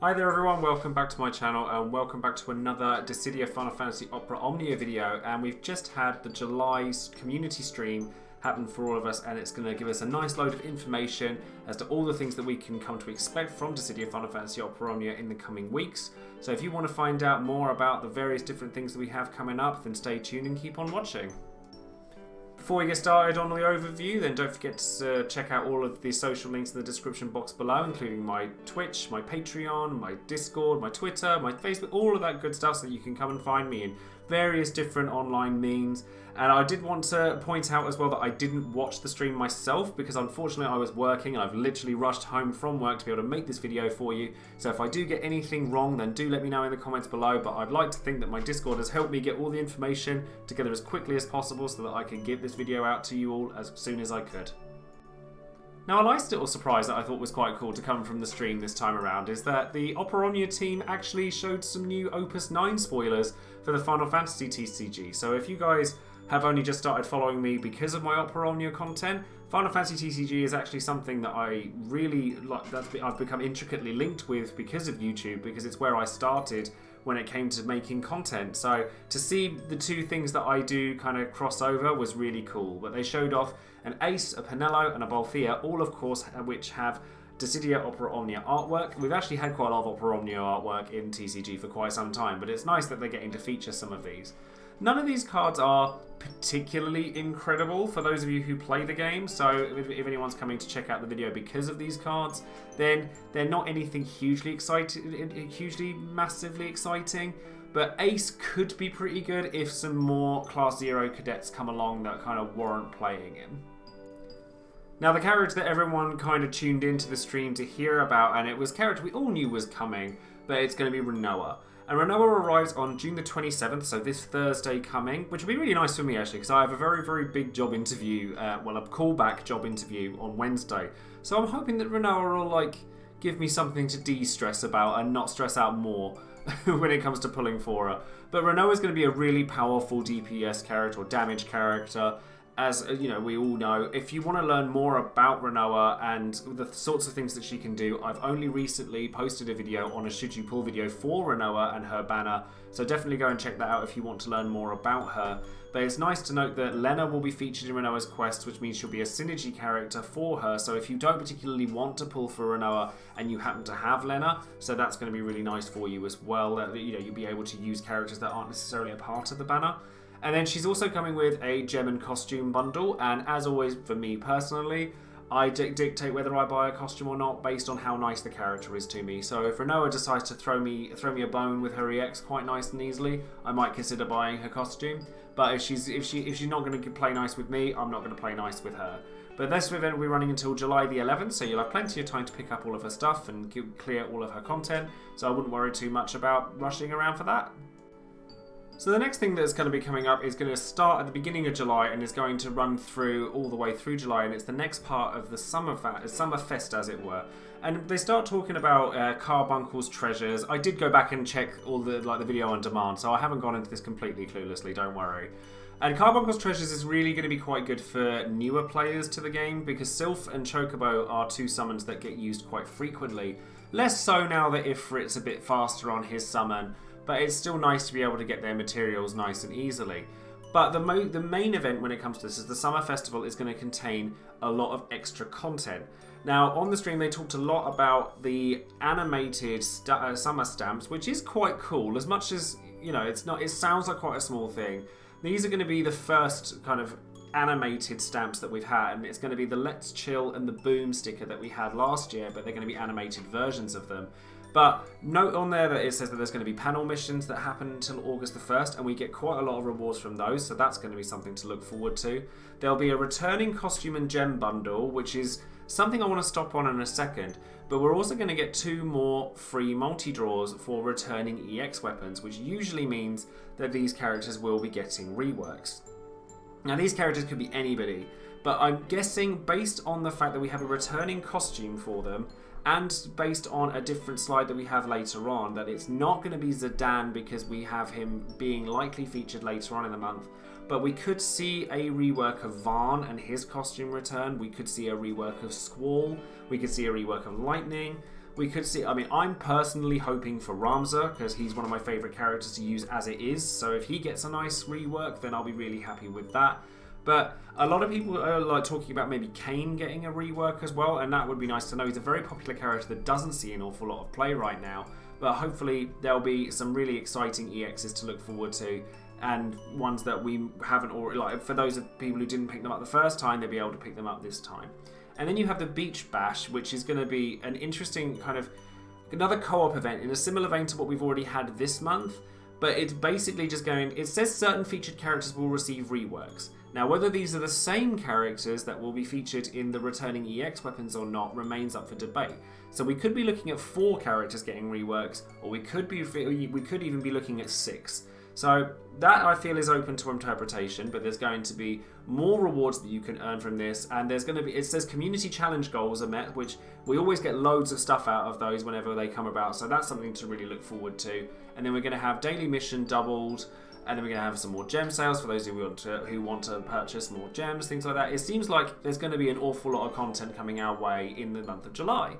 Hi there everyone, welcome back to my channel and welcome back to another Dissidia Final Fantasy Opera Omnia video. And we've just had the July community stream happen for all of us, and it's going to give us a nice load of information as to all the things that we can come to expect from Dissidia Final Fantasy Opera Omnia in the coming weeks. So if you want to find out more about the various different things that we have coming up, then stay tuned and keep on watching. Before we get started on the overview, then don't forget to check out all of the social links in the description box below, including my Twitch, my Patreon, my Discord, my Twitter, my Facebook, all of that good stuff, so that you can come and find me in various different online means. And I did want to point out as well that I didn't watch the stream myself because unfortunately I was working and I've literally rushed home from work to be able to make this video for you. So if I do get anything wrong, then do let me know in the comments below, but I'd like to think that my Discord has helped me get all the information together as quickly as possible so that I can get this video out to you all as soon as I could. Now, a nice little surprise that I thought was quite cool to come from the stream this time around is that the Opera Omnia team actually showed some new Opus 9 spoilers for the Final Fantasy TCG. So if you guys have only just started following me because of my Opera Omnia content, Final Fantasy TCG is actually something that I really like, I've become intricately linked with because of YouTube, because it's where I started when it came to making content. So to see the two things that I do kind of cross over was really cool. But they showed off an Ace, a Penelo and a Balthea, all of course which have Dissidia Opera Omnia artwork. We've actually had quite a lot of Opera Omnia artwork in TCG for quite some time, but it's nice that they're getting to feature some of these. None of these cards are particularly incredible for those of you who play the game, so if anyone's coming to check out the video because of these cards, then they're not anything hugely massively exciting. But Ace could be pretty good if some more Class 0 cadets come along that kind of warrant playing him. Now, the character that everyone kind of tuned into the stream to hear about, and it was a character we all knew was coming, but it's going to be Rinoa. And Rinnoa arrives on June the 27th, so this Thursday coming, which will be really nice for me actually, because I have a very, very big job interview, a callback job interview on Wednesday. So I'm hoping that Rinoa will give me something to de-stress about and not stress out more when it comes to pulling for her. But Rinoa is going to be a really powerful DPS character or damage character. As you know, we all know, if you want to learn more about Rinoa and the sorts of things that she can do, I've only recently posted a video on a should you pull video for Rinoa and her banner, so definitely go and check that out if you want to learn more about her. But it's nice to note that Lenna will be featured in Rinoa's quest, which means she'll be a synergy character for her, so if you don't particularly want to pull for Rinoa and you happen to have Lenna, so that's going to be really nice for you as well, that you'll be able to use characters that aren't necessarily a part of the banner. And then she's also coming with a gem and costume bundle, and as always for me personally, I dictate whether I buy a costume or not based on how nice the character is to me. So if Rinoa decides to throw me a bone with her EX quite nice and easily, I might consider buying her costume. But if she's not going to play nice with me, I'm not going to play nice with her. But this event will be running until July the 11th, so you'll have plenty of time to pick up all of her stuff and clear all of her content. So I wouldn't worry too much about rushing around for that. So the next thing that's going to be coming up is going to start at the beginning of July and is going to run through all the way through July, and it's the next part of the summer fest, as it were. And they start talking about Carbuncle's treasures. I did go back and check all the video on demand, so I haven't gone into this completely cluelessly, don't worry. And Carbuncle's treasures is really going to be quite good for newer players to the game, because Sylph and Chocobo are two summons that get used quite frequently. Less so now that Ifrit's a bit faster on his summon, but it's still nice to be able to get their materials nice and easily. But the main event when it comes to this is the Summer Festival is going to contain a lot of extra content. Now, on the stream they talked a lot about the animated summer stamps, which is quite cool. As much as, it sounds like quite a small thing. These are going to be the first kind of animated stamps that we've had, and it's going to be the Let's Chill and the Boom sticker that we had last year, but they're going to be animated versions of them. But note on there that it says that there's going to be panel missions that happen until August the 1st, and we get quite a lot of rewards from those, so that's going to be something to look forward to. There'll be a returning costume and gem bundle, which is something I want to stop on in a second, but we're also going to get 2 more free multi-draws for returning EX weapons, which usually means that these characters will be getting reworks. Now, these characters could be anybody, but I'm guessing based on the fact that we have a returning costume for them, and based on a different slide that we have later on, that it's not going to be Zidane because we have him being likely featured later on in the month, but we could see a rework of Varn and his costume return, we could see a rework of Squall, we could see a rework of Lightning, we could see, I mean, I'm personally hoping for Ramza, because he's one of my favourite characters to use as it is, so if he gets a nice rework, then I'll be really happy with that. But a lot of people are like talking about maybe Kayn getting a rework as well, and that would be nice to know. He's a very popular character that doesn't see an awful lot of play right now, but hopefully there'll be some really exciting EXs to look forward to, and ones that we haven't already, like for those of people who didn't pick them up the first time, they'll be able to pick them up this time. And then you have the Beach Bash, which is going to be an interesting kind of another co-op event in a similar vein to what we've already had this month, but it's basically just going, it says certain featured characters will receive reworks. Now, whether these are the same characters that will be featured in the returning EX weapons or not remains up for debate. So we could be looking at 4 characters getting reworks, or we could even be looking at 6. So that I feel is open to interpretation, but there's going to be more rewards that you can earn from this, and there's going to be, it says community challenge goals are met, which we always get loads of stuff out of those whenever they come about, so that's something to really look forward to. And then we're going to have daily mission doubled, and then we're going to have some more gem sales for those who want to purchase more gems, things like that. It seems like there's going to be an awful lot of content coming our way in the month of July.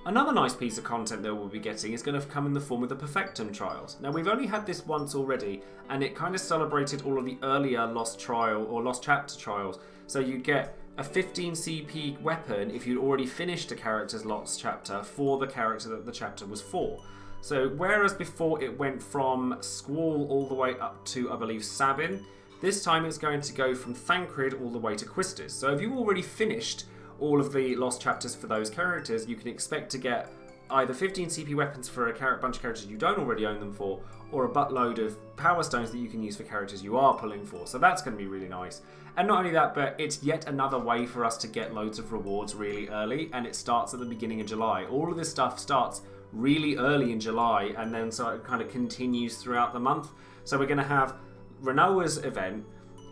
Another nice piece of content that we'll be getting is going to come in the form of the Perfectin Trials. Now, we've only had this once already, and it kind of celebrated all of the earlier Lost Trial or Lost Chapter trials. So you get a 15 CP weapon if you'd already finished a character's Lost Chapter for the character that the chapter was for. So whereas before it went from Squall all the way up to, I believe, Sabin, this time it's going to go from Thancred all the way to Quistis. So if you've already finished all of the Lost Chapters for those characters, you can expect to get either 15 CP weapons for a bunch of characters you don't already own them for, or a buttload of Power Stones that you can use for characters you are pulling for. So that's going to be really nice. And not only that, but it's yet another way for us to get loads of rewards really early, and it starts at the beginning of July. All of this stuff starts really early in July, and then so it kind of continues throughout the month. So we're going to have Rinoa's event,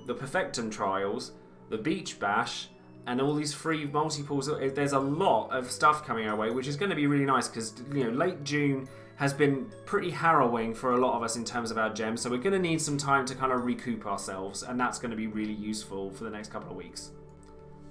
the Perfectin Trials, the Beach Bash, and all these free multiples. There's a lot of stuff coming our way, which is going to be really nice because, you know, late June has been pretty harrowing for a lot of us in terms of our gems, so we're going to need some time to kind of recoup ourselves, and that's going to be really useful for the next couple of weeks.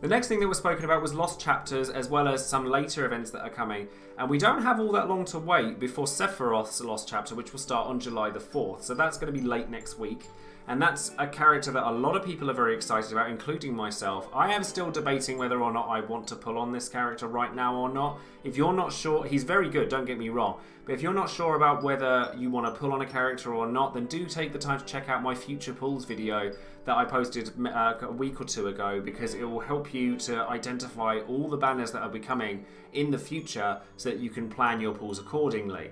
The next thing that was spoken about was Lost Chapters, as well as some later events that are coming, and we don't have all that long to wait before Sephiroth's Lost Chapter, which will start on July the 4th, so that's going to be late next week. And that's a character that a lot of people are very excited about, including myself. I am still debating whether or not I want to pull on this character right now or not. If you're not sure, he's very good, don't get me wrong. But if you're not sure about whether you want to pull on a character or not, then do take the time to check out my future pulls video that I posted a week or two ago, because it will help you to identify all the banners that are becoming in the future so that you can plan your pulls accordingly.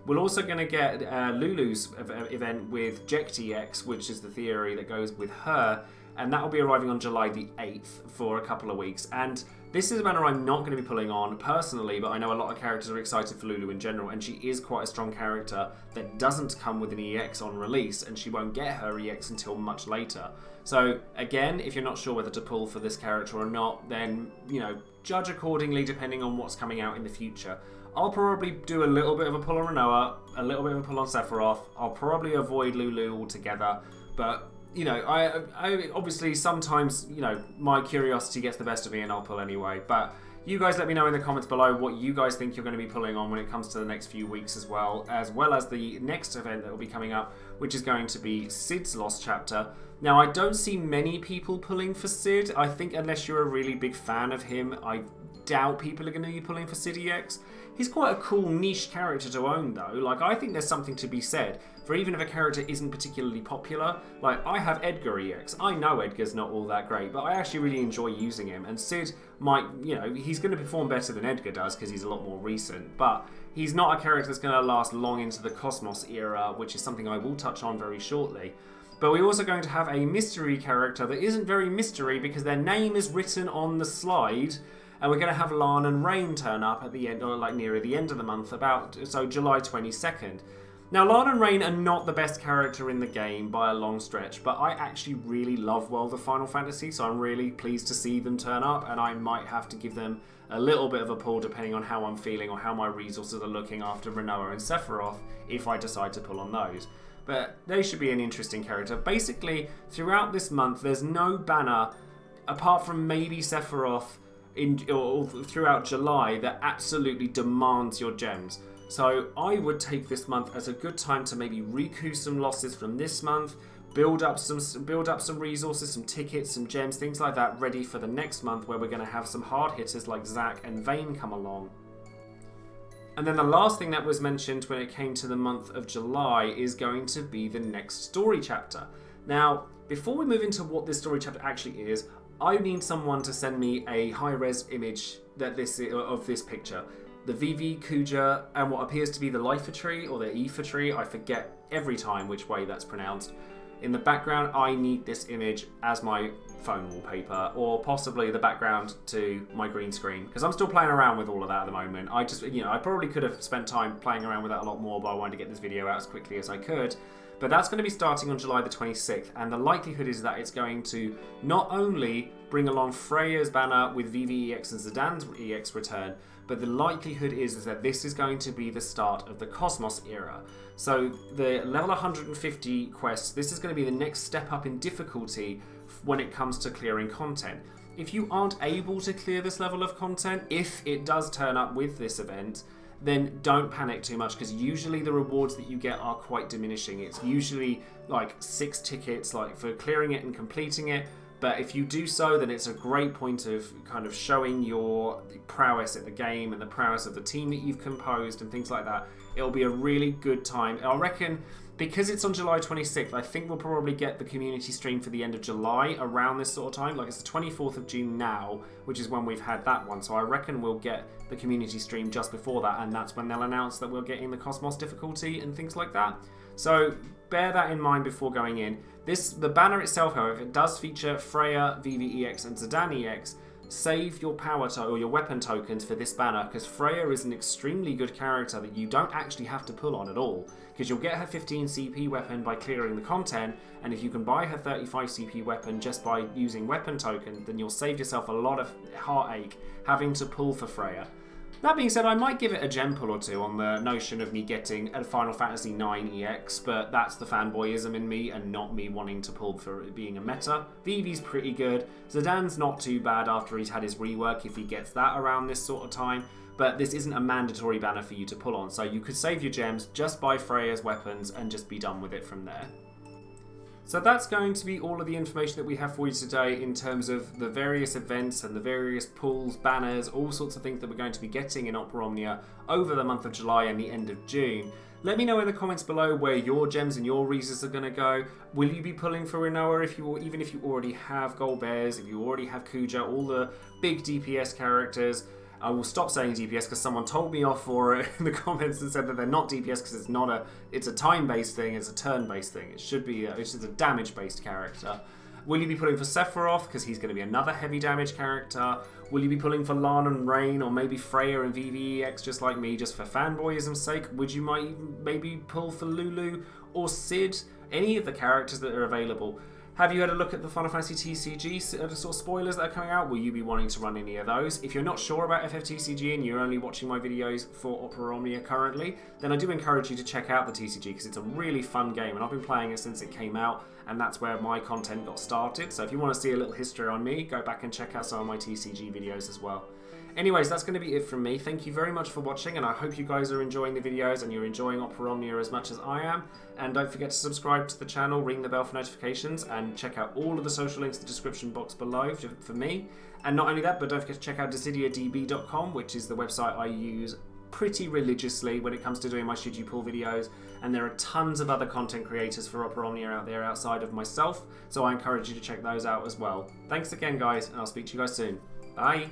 We're also going to get Lulu's event with JectEX, which is the theory that goes with her, and that will be arriving on July the 8th for a couple of weeks. And this is a banner I'm not going to be pulling on personally, but I know a lot of characters are excited for Lulu in general, and she is quite a strong character that doesn't come with an EX on release, and she won't get her EX until much later. So again, if you're not sure whether to pull for this character or not, then, you know, judge accordingly depending on what's coming out in the future. I'll probably do a little bit of a pull on Rinoa, a little bit of a pull on Sephiroth. I'll probably avoid Lulu altogether, but, you know, I obviously sometimes, you know, my curiosity gets the best of me and I'll pull anyway. But you guys let me know in the comments below what you guys think you're going to be pulling on when it comes to the next few weeks as well as the next event that will be coming up, which is going to be Sid's Lost Chapter. Now, I don't see many people pulling for Sid. I think unless you're a really big fan of him, I doubt people are going to be pulling for Sid EX. He's quite a cool niche character to own though. Like, I think there's something to be said for even if a character isn't particularly popular. Like, I have Edgar EX. I know Edgar's not all that great, but I actually really enjoy using him. And Sid might, you know, he's going to perform better than Edgar does because he's a lot more recent. But he's not a character that's going to last long into the Cosmos era, which is something I will touch on very shortly. But we're also going to have a mystery character that isn't very mystery because their name is written on the slide. And we're going to have Lan and Rain turn up at the end, or like nearer the end of the month, so July 22nd. Now, Lan and Rain are not the best character in the game by a long stretch, but I actually really love World of Final Fantasy, so I'm really pleased to see them turn up, and I might have to give them a little bit of a pull depending on how I'm feeling or how my resources are looking after Rinoa and Sephiroth if I decide to pull on those. But they should be an interesting character. Basically, throughout this month, there's no banner, apart from maybe Sephiroth, or throughout July that absolutely demands your gems. So I would take this month as a good time to maybe recoup some losses from this month, build up some resources, some tickets, some gems, things like that, ready for the next month where we're going to have some hard hitters like Zac and Vayne come along. And then the last thing that was mentioned when it came to the month of July is going to be the next story chapter. Now, before we move into what this story chapter actually is, I need someone to send me a high-res image of this picture. The VV, Kuja, and what appears to be the Lifer tree or the Aoife tree. I forget every time which way that's pronounced. In the background, I need this image as my phone wallpaper, or possibly the background to my green screen, because I'm still playing around with all of that at the moment. I just, I probably could have spent time playing around with that a lot more, but I wanted to get this video out as quickly as I could. But that's going to be starting on July the 26th, and the likelihood is that it's going to not only bring along Freya's banner with VVEX and Zidane's EX return, but the likelihood is that this is going to be the start of the Cosmos era. So the level 150 quest, this is going to be the next step up in difficulty when it comes to clearing content. If you aren't able to clear this level of content, if it does turn up with this event, then don't panic too much, because usually the rewards that you get are quite diminishing. It's usually like 6 tickets for clearing it and completing it. But if you do so, then it's a great point of kind of showing your prowess at the game and the prowess of the team that you've composed and things like that. It'll be a really good time. I reckon because it's on July 26th, I think we'll probably get the community stream for the end of July around this sort of time. Like, it's the 24th of June now, which is when we've had that one. So I reckon we'll get the community stream just before that, and that's when they'll announce that we're getting the Cosmos difficulty and things like that. So bear that in mind before going in. The banner itself, however, it does feature Freya, VVEX, and Zidane EX. Save your power or your weapon tokens for this banner, because Freya is an extremely good character that you don't actually have to pull on at all, because you'll get her 15 CP weapon by clearing the content, and if you can buy her 35 CP weapon just by using weapon token, then you'll save yourself a lot of heartache having to pull for Freya. That being said, I might give it a gem pull or two on the notion of me getting a Final Fantasy IX EX, but that's the fanboyism in me and not me wanting to pull for it being a meta. Vivi's pretty good. Zidane's not too bad after he's had his rework if he gets that around this sort of time, but this isn't a mandatory banner for you to pull on, so you could save your gems, just buy Freya's weapons and just be done with it from there. So that's going to be all of the information that we have for you today in terms of the various events and the various pulls, banners, all sorts of things that we're going to be getting in Opera Omnia over the month of July and the end of June. Let me know in the comments below where your gems and your reasons are going to go. Will you be pulling for Rinnoa even if you already have Golbez, if you already have Kuja, all the big DPS characters? I will stop saying DPS because someone told me off for it in the comments and said that they're not DPS because it's a time-based thing, it's a turn-based thing. It should be, it's just a damage-based character. Will you be pulling for Sephiroth because he's going to be another heavy damage character? Will you be pulling for Lenna and Rain, or maybe Freya and VVEX just like me, just for fanboyism's sake? Would you maybe pull for Lulu or Sid? Any of the characters that are available. Have you had a look at the Final Fantasy TCG sort of spoilers that are coming out? Will you be wanting to run any of those? If you're not sure about FFTCG and you're only watching my videos for Opera Omnia currently, then I do encourage you to check out the TCG because it's a really fun game and I've been playing it since it came out, and that's where my content got started. So if you want to see a little history on me, go back and check out some of my TCG videos as well. Anyways, that's going to be it from me. Thank you very much for watching, and I hope you guys are enjoying the videos and you're enjoying Opera Omnia as much as I am. And don't forget to subscribe to the channel, ring the bell for notifications, and check out all of the social links in the description box below for me. And not only that, but don't forget to check out DissidiaDB.com, which is the website I use pretty religiously when it comes to doing my should you pull videos, and there are tons of other content creators for Opera Omnia out there outside of myself, so I encourage you to check those out as well. Thanks again guys, and I'll speak to you guys soon. Bye!